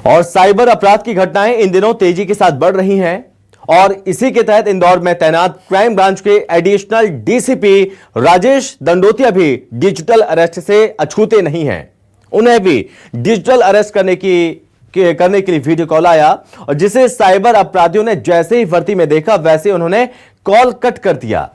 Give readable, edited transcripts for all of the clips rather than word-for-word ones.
और साइबर अपराध की घटनाएं इन दिनों तेजी के साथ बढ़ रही हैं और इसी के तहत इंदौर में तैनात क्राइम ब्रांच के एडिशनल डीसीपी राजेश दंडोतिया भी डिजिटल अरेस्ट से अछूते नहीं हैं। उन्हें भी डिजिटल अरेस्ट करने के लिए वीडियो कॉल आया और जिसे साइबर अपराधियों ने जैसे ही भर्ती में देखा वैसे उन्होंने कॉल कट कर दिया।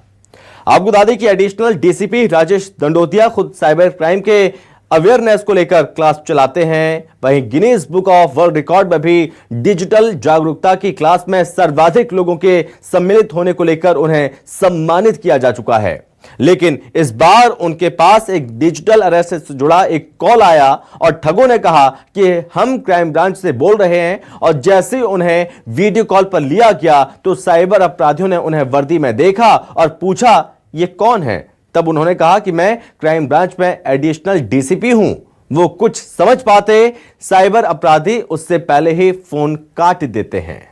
आपको बता दें कि एडिशनल डीसीपी राजेश दंडोतिया खुद साइबर क्राइम के अवेयरनेस को लेकर क्लास चलाते हैं। वहीं Guinness book of world record में भी डिजिटल जागरूकता की क्लास में सर्वाधिक लोगों के सम्मिलित होने को लेकर उन्हें सम्मानित किया जा चुका है। लेकिन इस बार उनके पास एक डिजिटल अरेस्ट से जुड़ा एक कॉल आया और ठगों ने कहा कि हम क्राइम ब्रांच से बोल रहे हैं और जैसे ही उन्हें वीडियो कॉल पर लिया गया तो साइबर अपराधियों ने उन्हें वर्दी में देखा और पूछा ये कौन है। तब उन्होंने कहा कि मैं क्राइम ब्रांच में एडिशनल डीसीपी हूं। वो कुछ समझ पाते साइबर अपराधी उससे पहले ही फोन काट देते हैं।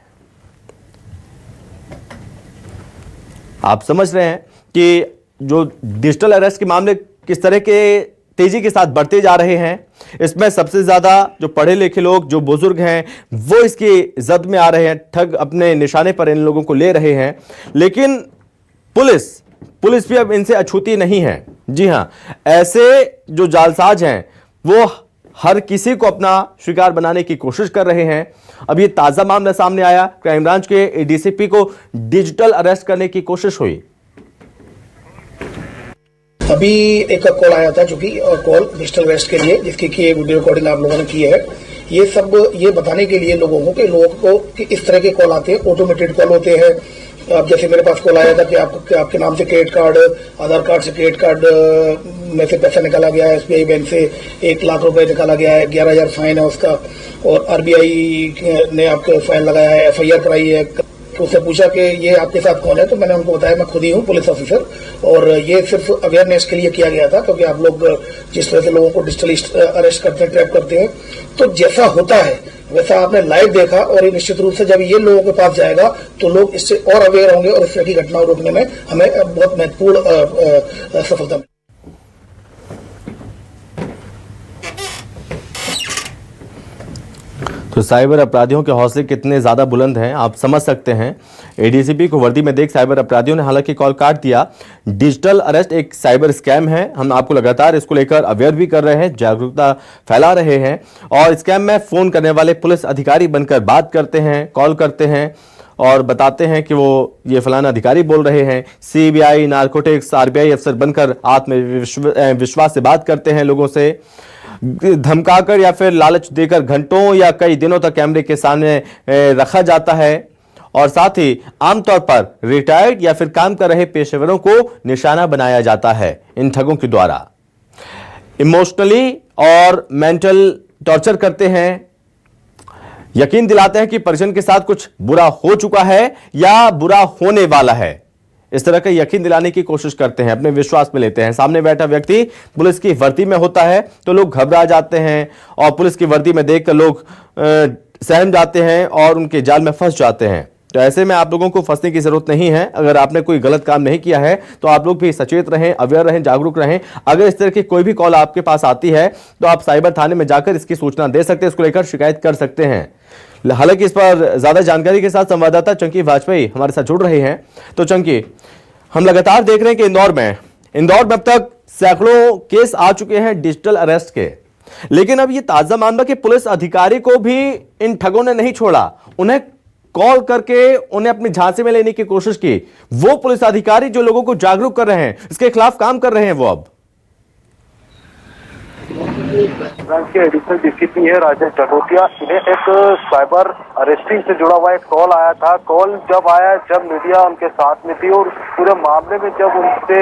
आप समझ रहे हैं कि जो डिजिटल अरेस्ट के मामले किस तरह के तेजी के साथ बढ़ते जा रहे हैं। इसमें सबसे ज्यादा जो पढ़े लिखे लोग, जो बुजुर्ग हैं, वो इसकी जद में आ रहे हैं। ठग अपने निशाने पर इन लोगों को ले रहे हैं। लेकिन पुलिस भी अब इनसे अछूती नहीं है। जी हां, ऐसे जो जालसाज हैं वो हर किसी को अपना शिकार बनाने की कोशिश कर रहे हैं। अब ये ताजा मामला सामने आया, क्राइम ब्रांच के डीसीपी को डिजिटल अरेस्ट करने की कोशिश हुई। अभी एक कॉल आया था जो कि कॉल डिजिटल अरेस्ट के लिए, जिसकी की एक वीडियो रिकॉर्डिंग आप लोगों ने की है। ये सब ये बताने के लिए लोगों को कि इस तरह के कॉल आते हैं, ऑटोमेटेड कॉल होते हैं। अब जैसे मेरे पास कॉल आया था कि आपके नाम से क्रेडिट कार्ड, आधार कार्ड से क्रेडिट कार्ड में से पैसा निकाला गया है, एसबीआई बैंक से 1 लाख रुपए निकाला गया है, 11,000 फाइन है उसका, और आरबीआई ने आपके फाइन लगाया है, एफआईआर कराई है। तो उससे पूछा कि ये आपके साथ कौन है, तो मैंने उनको बताया मैं खुद ही हूँ, पुलिस ऑफिसर, और ये सिर्फ अवेयरनेस के लिए किया गया था क्योंकि आप लोग जिस तरह से लोगों को डिजिटली अरेस्ट करते हैं, ट्रैप करते हैं, तो जैसा होता है वैसा आपने लाइव देखा। और ये निश्चित रूप से जब ये लोगों के पास जाएगा तो लोग इससे और अवेयर होंगे और इस तरह की घटनाओं रोकने में हमें बहुत महत्वपूर्ण सफलता मिली। तो साइबर अपराधियों के हौसले कितने ज्यादा बुलंद हैं आप समझ सकते हैं। एडीसीपी को वर्दी में देख साइबर अपराधियों ने हालांकि कॉल काट दिया। डिजिटल अरेस्ट एक साइबर स्कैम है। हम आपको लगातार इसको लेकर अवेयर भी कर रहे हैं, जागरूकता फैला रहे हैं। और स्कैम में फोन करने वाले पुलिस अधिकारी बनकर बात करते हैं, कॉल करते हैं और बताते हैं कि वो ये फलाना अधिकारी बोल रहे हैं। सीबीआई, नारकोटिक्स, आरबीआई अफसर बनकर आत्मविश्वास से बात करते हैं, लोगों से धमकाकर या फिर लालच देकर घंटों या कई दिनों तक कैमरे के सामने रखा जाता है। और साथ ही आमतौर पर रिटायर्ड या फिर काम कर रहे पेशेवरों को निशाना बनाया जाता है इन ठगों के द्वारा। इमोशनली और मेंटल टॉर्चर करते हैं, यकीन दिलाते हैं कि परिजन के साथ कुछ बुरा हो चुका है या बुरा होने वाला है। इस तरह का यकीन दिलाने की कोशिश करते हैं, अपने विश्वास में लेते हैं। सामने बैठा व्यक्ति पुलिस की वर्दी में होता है तो लोग घबरा जाते हैं और पुलिस की वर्दी में देखकर लोग सहम जाते हैं और उनके जाल में फंस जाते हैं। तो ऐसे में आप लोगों को फंसने की जरूरत नहीं है। अगर आपने कोई गलत काम नहीं किया है तो आप लोग भी सचेत रहें, अवेयर रहें, जागरूक रहें। अगर इस तरह की कोई भी कॉल आपके पास आती है तो आप साइबर थाने में जाकर इसकी सूचना दे सकते हैं, इसको लेकर शिकायत कर सकते हैं। हालांकि इस पर ज्यादा जानकारी के साथ संवाददाता चंकी वाजपेयी हमारे साथ जुड़ रहे हैं। तो चंकी, हम लगातार देख रहे हैं कि इंदौर में अब तक सैकड़ों केस आ चुके हैं डिजिटल अरेस्ट के। लेकिन अब ये ताजा मामला कि पुलिस अधिकारी को भी इन ठगों ने नहीं छोड़ा, उन्हें कॉल करके उन्हें अपनी झांसे में लेने की कोशिश की। वो पुलिस अधिकारी जो लोगों को जागरूक कर रहे हैं, इसके खिलाफ काम कर रहे हैं, वो अब ब्रांच के एडिशनल डीसीपी है राजेश दंडोतिया। इन्हें एक साइबर अरेस्टिंग से जुड़ा हुआ एक कॉल आया था। कॉल जब आया, जब मीडिया उनके साथ में थी और पूरे मामले में जब उनसे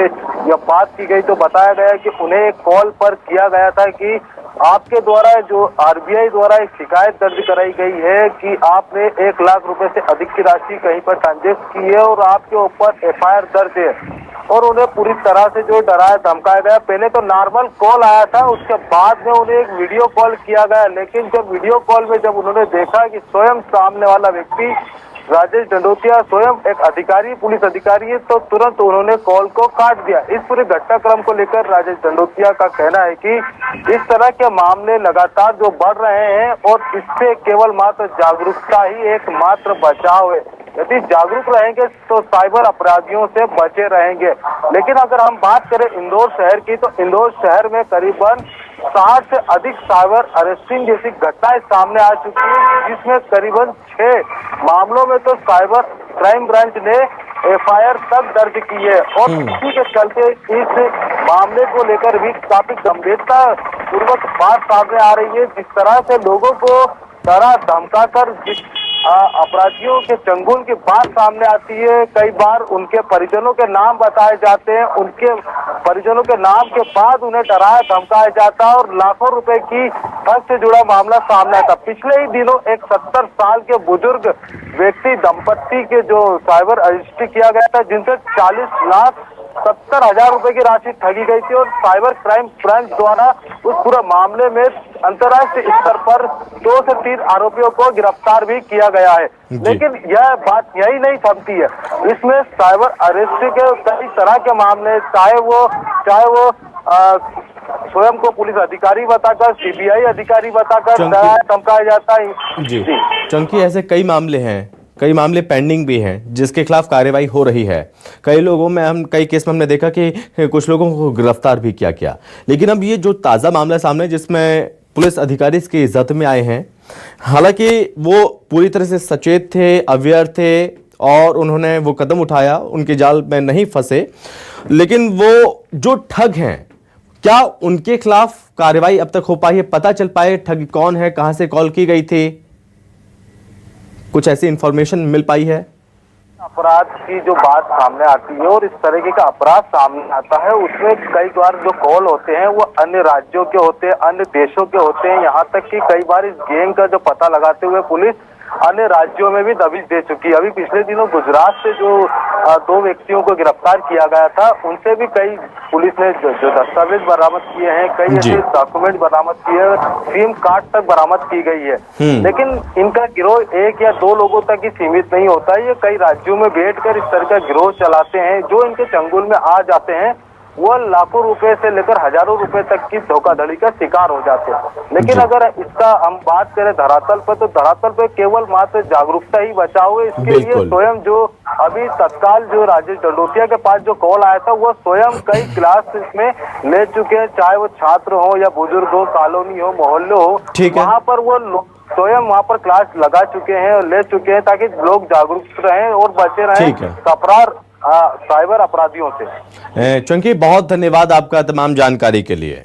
यह बात की गई तो बताया गया कि उन्हें एक कॉल पर किया गया था कि आपके द्वारा जो आरबीआई द्वारा एक शिकायत दर्ज कराई गई है कि आपने 1 लाख रुपए से अधिक की राशि कहीं पर ट्रांजेक्ट की है और आपके ऊपर एफआईआर दर्ज है। और उन्हें पूरी तरह से जो डराया धमकाया गया। पहले तो नॉर्मल कॉल आया था, उसके बाद में उन्हें एक वीडियो कॉल किया गया। लेकिन जब वीडियो कॉल में जब उन्होंने देखा कि स्वयं सामने वाला व्यक्ति राजेश डंडोतिया स्वयं एक अधिकारी, पुलिस अधिकारी है, तो तुरंत उन्होंने कॉल को काट दिया। इस पूरे घटनाक्रम को लेकर राजेश डंडोतिया का कहना है कि इस तरह के मामले लगातार जो बढ़ रहे हैं और इससे केवल मात्र जागरूकता ही एकमात्र बचाव है। यदि जागरूक रहेंगे तो साइबर अपराधियों से बचे रहेंगे। लेकिन अगर हम बात करें इंदौर शहर की, तो इंदौर शहर में करीबन 60 से अधिक साइबर अरेस्टिंग जैसी घटनाएं सामने आ चुकी है, जिसमें करीबन 6 मामलों में तो साइबर क्राइम ब्रांच ने FIR तक दर्ज की है। और इसी के चलते इस मामले को लेकर भी काफी गंभीरता पूर्वक बात सामने आ रही है। जिस तरह से लोगों को डरा धमका कर अपराधियों के चंगुल की बात सामने आती है, कई बार उनके परिजनों के नाम बताए जाते हैं, उनके परिजनों के नाम के बाद उन्हें डराया धमकाया जाता है और लाखों रुपए की ठग से जुड़ा मामला सामने आता। पिछले ही दिनों एक 70 साल के बुजुर्ग व्यक्ति दंपत्ति के जो साइबर अरेस्ट किया गया था, जिनसे 40,70,000 रुपए की राशि ठगी गई थी और साइबर क्राइम ब्रांच द्वारा उस पूरे मामले में अंतर्राष्ट्रीय स्तर पर 2 से 3 आरोपियों को गिरफ्तार भी किया गया है। लेकिन यह बात यही नहीं थमती है, इसमें साइबर अरेस्ट के कई तरह के मामले, चाहे वो स्वयं को पुलिस अधिकारी बताकर, CBI अधिकारी बताकर डराया धमकाया जाता है। जी चंकी, ऐसे कई मामले हैं, कई मामले पेंडिंग भी हैं जिसके खिलाफ कार्रवाई हो रही है। कई केस में हमने देखा कि कुछ लोगों को गिरफ्तार भी किया गया। लेकिन अब ये जो ताज़ा मामला सामने जिसमें पुलिस अधिकारी इसकी इज्जत में आए हैं, हालांकि वो पूरी तरह से सचेत थे, अवेयर थे और उन्होंने वो कदम उठाया, उनके जाल में नहीं फंसे, लेकिन वो जो ठग हैं, क्या उनके खिलाफ कार्रवाई अब तक हो पाई है? पता चल पाए ठग कौन है, कहां से कॉल की गई थी? कुछ ऐसी इंफॉर्मेशन मिल पाई है? अपराध की जो बात सामने आती है और इस तरीके का अपराध सामने आता है, उसमें कई बार जो कॉल होते हैं वो अन्य राज्यों के होते हैं, अन्य देशों के होते हैं। यहाँ तक कि कई बार इस गैंग का जो पता लगाते हुए पुलिस अन्य राज्यों में भी दबिश दे चुकी है। अभी पिछले दिनों गुजरात से जो 2 व्यक्तियों को गिरफ्तार किया गया था, उनसे भी कई पुलिस ने जो दस्तावेज बरामद किए हैं, कई ऐसे डॉक्यूमेंट बरामद किए हैं, सिम कार्ड तक बरामद की गई है। लेकिन इनका गिरोह 1 या 2 लोगों तक ही सीमित नहीं होता है, ये कई राज्यों में बैठकर इस तरह का गिरोह चलाते हैं। जो इनके चंगुल में आ जाते हैं वो लाखों रुपए से लेकर हजारों रुपए तक की धोखाधड़ी का शिकार हो जाते हैं। लेकिन अगर इसका हम बात करें धरातल पर, तो धरातल पर केवल मात्र जागरूकता ही बचाव है। इसके लिए स्वयं जो अभी तत्काल जो राजेश डंडोतिया के पास जो कॉल आया था, वो स्वयं कई क्लास इसमें ले चुके हैं, चाहे वो छात्र हो या बुजुर्ग हो, कॉलोनी हो, मोहल्ले हो, वहाँ पर वो स्वयं वहाँ पर क्लास लगा चुके हैं और ले चुके हैं, ताकि लोग जागरूक रहें और बचे रहें साइबर अपराधियों से। चंकी, बहुत धन्यवाद आपका तमाम जानकारी के लिए।